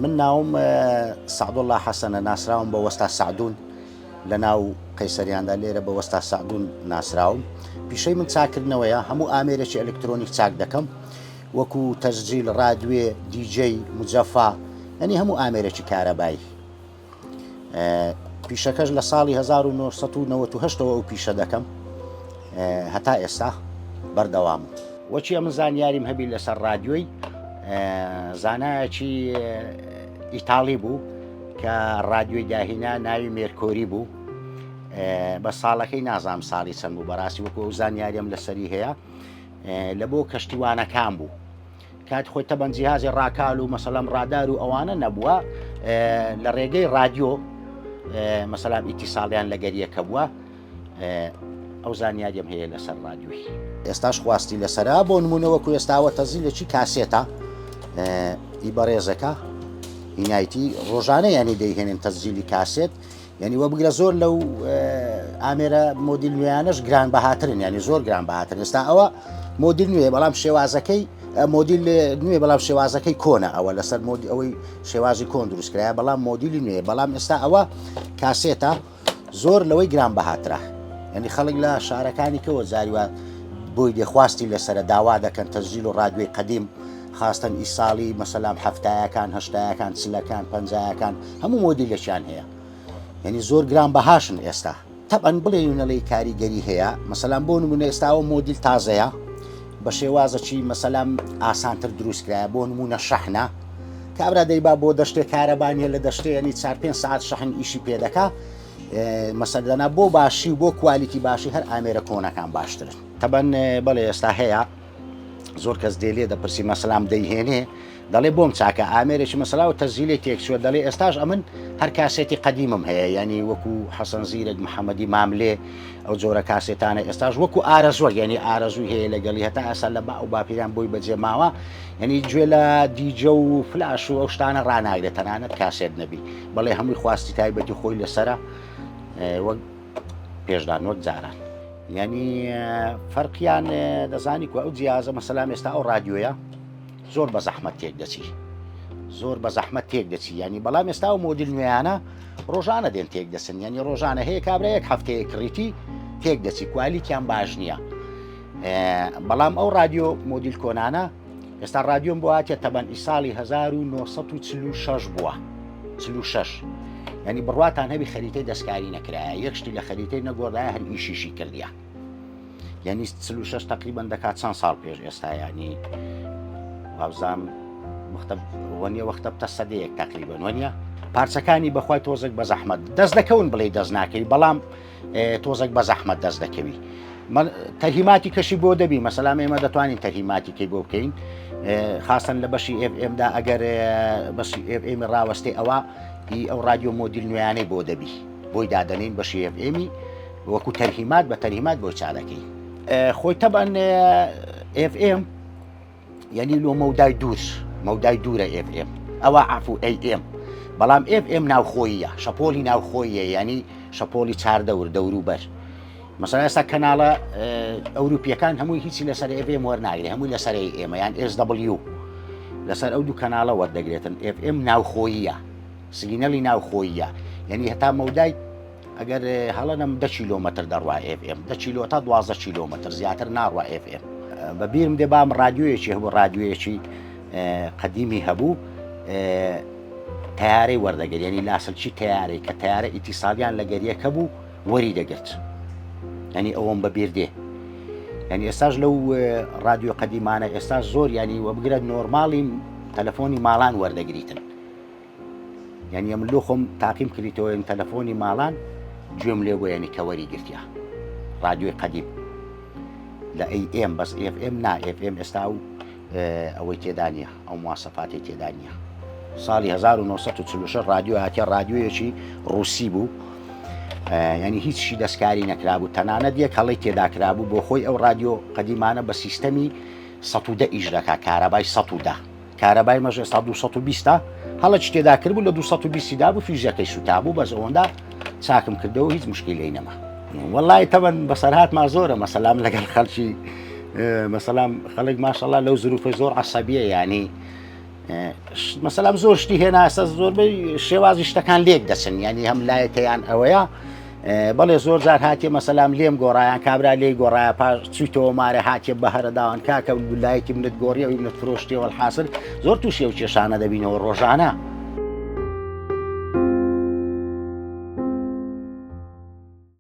من ناوم سعد الله حسن ناسراوم بوستا سعدون لناو قەیسەریاندا لێرە بە وەستا سعدون ناسراوم. پیشەی من چاکردنەوەیە هەموو ئامێرێکی ئەلکترۆنیک چاک دەکەم وەکو تەسجیل ڕادیۆ دیجەی مجەفا ئەنی هەموو ئامێرێکی کارەبایی. پیشەکەش لە ساڵی 1998ەوە ئەو پیشە دەکەم هەتا ئێستا بەردەوام. وەچی من زانیاریم هەبی لەسەر ڕادیۆی زانایەکی ئیتاڵی بوو کە ڕادیۆی داهینا ناوی مێرکۆری بوو بە ساڵەکەی نازام ساڵی چەند بوو بەڕاستی وەکو ئەو زانیاریم لەسەری هەیە لە بۆ کەشتیوانەکان بوو کات خۆی تەبەن جیهازی ڕاکال و مەسەڵەم ڕادار و ئەوانە نەبووە لە ڕێگەی ڕادیۆ مەسەڵام ئیتیساڵیان لە گەریەکە بووە ئەو زانیاریم هەیە لەسەر ڕادیۆی. ئێستاش خواستی لەسەرا بۆ نمونەوەکو ئێستاوە تەزیلێکی کاسێتە ئی بەڕێزەکە هینایەتی ڕۆژانە یانی دەیهێنن تەسجیلی کاسێت یعنی وە بگرە زۆر لەو ئامێرە مۆدیل نوێیانەش گران بەهاترن ینی زۆر گران بەهاترن. ئێستا ئەوە مۆدیل نوێ بەڵام شێوازەکەی مۆدیل نوێ بەڵام شێوازەکەی کۆنە ئەوە لەسەر مۆدی ئەوەی شێوازی کۆن دروستکرایە بەڵام مۆدیلی نوێ بەڵام ئێستا ئەوە کاسێتە زۆر لەوەی گران بەهاترە ینی خەڵک لە شارەکانی کەوە زاریوە بۆی دێخواستی لەسرە داوا دەکەن تەسجیل و ڕادیۆی قەدیم خاستن ئی ساڵی مەسەلام هەفتایەکان هەشتایەکان چلەکان پەنجایەکان هەموو مۆدیلەکیان هەیە یعنی زۆر گران بەهاشن ئێستا تەبەن بڵێنەڵی کاریگەری هەیە مەسەلام بۆ نمونە ئێستاوە مۆدیل تازەیە بە شێوازەکی مەسەلام ئاسانتر دروستکرایە بۆ نمونە شەحنە کابرا دەیبا بۆ دەشتێک کارەبانیە لە دەشتێنی 4-5 ساعت شەحن ئیشی پێدەکا مەسەلەنا بۆ باشی و بۆ کوالیتی باشی هەر ئامێرە کۆنەکان باشترن. تەبەن بەڵێ ئێستا هەیە زۆر کەس دێلێ دەپرسی مەسەلام دەیهێنێ دەڵێ بۆم چاکە ئامێرێکی مەسەلا و تەسجیلێک تێکچووە دەڵێ ئێستاش ئەمن هەر کاسێتی قەدیمم هەیە ینی وەکو حەسەن زیرەک محەممەدی ماملێ ئەو جۆرە کاسێتانە ئێستاش وەکو ئارەزوە ینی ئارەزووی هەیە لەگەڵی هەتا ئەسا لە با و باپیران بۆی بەجێ ماوە ینی گوێ لە دیجە و فلاش و ئەو شتانە ڕناگرێت تەنانەت کاسێت نەبی بەڵێ هەمووی خواستی تایبەتی خۆی لەسرە وەک پێشدان وەک جاران ینی فەرقیان دەزانی کو ئەو جیازە مەسەلام ئێستا ئەو ڕادیۆیە زۆر بە زەحمەت تێک دەچی زۆر بە زەحمەت تێک دەچی ینی بەڵام ئێستا و مۆدیل نوێیانە ڕۆژانە دێن تێک دەسن ینی ڕۆژانە هەیە کابرایەک هەفتەیە کڕیتی تێک دەچی کوالیتیان باش نییە بەڵام ئەو ڕادیۆ مۆدیل کۆنانە ئێستا ڕادیۆم بۆ هاتێت تەبەن ئی ساڵی 1946 بووە 46 ینی بڕواتان هەبی خەریتەی دەستکاری نەکرایە یەک شتی لە خەریتەی نەگۆڕایە هەر ئیشیشی کردیە ینی 46 تقریبان دەکات چەند ساڵ پێش ئێستا ینی وابزانم وەنیە وەختە بتە سەدەیەک تقریبان وەنیە پارچەکانی بەخوای تۆزێک بە زەحمەت دەست دەکەون بڵێ دەست ناکەوی بەڵام تۆزێک بە زەحمەت دەست دەکەوی تەرهیماتی کەشی بۆ دەبی مەسەلام ئێمە دەتوانین تەرهیماتی کەی بۆ بکەین خاستن لە بەشی FMدا ئەگەر بەشی FM ڕاوەستێ ئەوە ئەو ڕادیۆ مۆدیل نوێیانەی بۆ دەبی بۆی دادەنین بەشی FMی وەکو تەرهیمات بە تەرهیمات بۆ چادەکەی خۆی تەبەن FM یعنی لۆ مەودای دوورە FM ئەوە عفو AM بەڵام FM ناوخۆییە شەپۆلی ناوخۆییە ینی شەپۆلی چاردەور دەوروبەر مەسەلا ئێستا کەناڵە ئەوروپیەکان هەمووی هیچی لەسەر FM وەرناگرێت هەمووی لەسەر AM یان SW لەسەر ئەو دوو کەناڵە وەردەگرێتن FM ناوخۆییە سگینەلی ناوخۆییە یعنی هەتا مەودای ئەگەر هەڵەنم 10 کیلۆمەتر دەڕوا FM 10 کیلۆ تا 12 کیلۆمەتر زیاتر ناڕوا FM بەبیرم دێ بام ڕادیۆیەکی هەبوو ڕادیۆیەکی قەدیمی هەبوو تەیارەی وەردەگرێت ینی لاسلچی تەیارەی کە تەیارە ئیتیساڵیان لە گەریەکە بوو وەری دەگرت ینی ئەوەم بەبیر دێ ینی ئێستاش لەو ڕادیۆ قەدیمانە ئێستا زۆر ینی وە بگرێت نۆرماڵی تەلەفۆنی ماڵان وەردەگریتن ینی ئەم لۆ خۆم تاقیم کردیتەوە تەلەفۆنی ماڵان گوێم لێ بۆ ینی کە وەری گرتیا ڕادیۆی قەدیم لە AM بەس FM نا FM ئێستا و ئەوەی تێدا نیە ئەو مواسەفاتی تێدا نیە ساڵی 1946 ڕادیۆ هاتیە ڕادیۆیەکی ڕووسی بوو ینی هیچی دەستکاری نەکرابوو تەنانەت یەک هەڵی تێدا کرابوو بۆ خۆی ئەو ڕادیۆ قەدیمانە بە سیستەمی 110 ئیش دەکا کارەبای 110 کارەبای مەژ ئێستا 220 هەڵەی تێدا کردبوو لە 220 دا بوو فیژەکەی سوتا بوو بەس ئەوەندا چاکم کردەوە هیچ مشکلەی نەما وەڵای تەبەن بەسەرهاتما زۆرە مەسەلام لەگەڵ خەڵکی مەسەلام خەڵک ماشەڵڵا لەو زروفە زۆر عەسەبیە ینی مەسەلام زۆر شتی هێنا ئێستا زۆربەی شێوازی شتەکان لێک دەچن ینی هەم لایەتەیان ئەوەیە بەڵێ زۆر جار هاتیە مەسەلام لێم گۆڕایان کابرا لێی گۆڕایە پاش چویتەوە مارە هاتیە بەهرە داوان کاکە لایەکی منت گۆڕیەوەی منت فرۆشتیەوە حاصل زۆر تووشێ و کێشانە دەبینەوە ڕۆژانە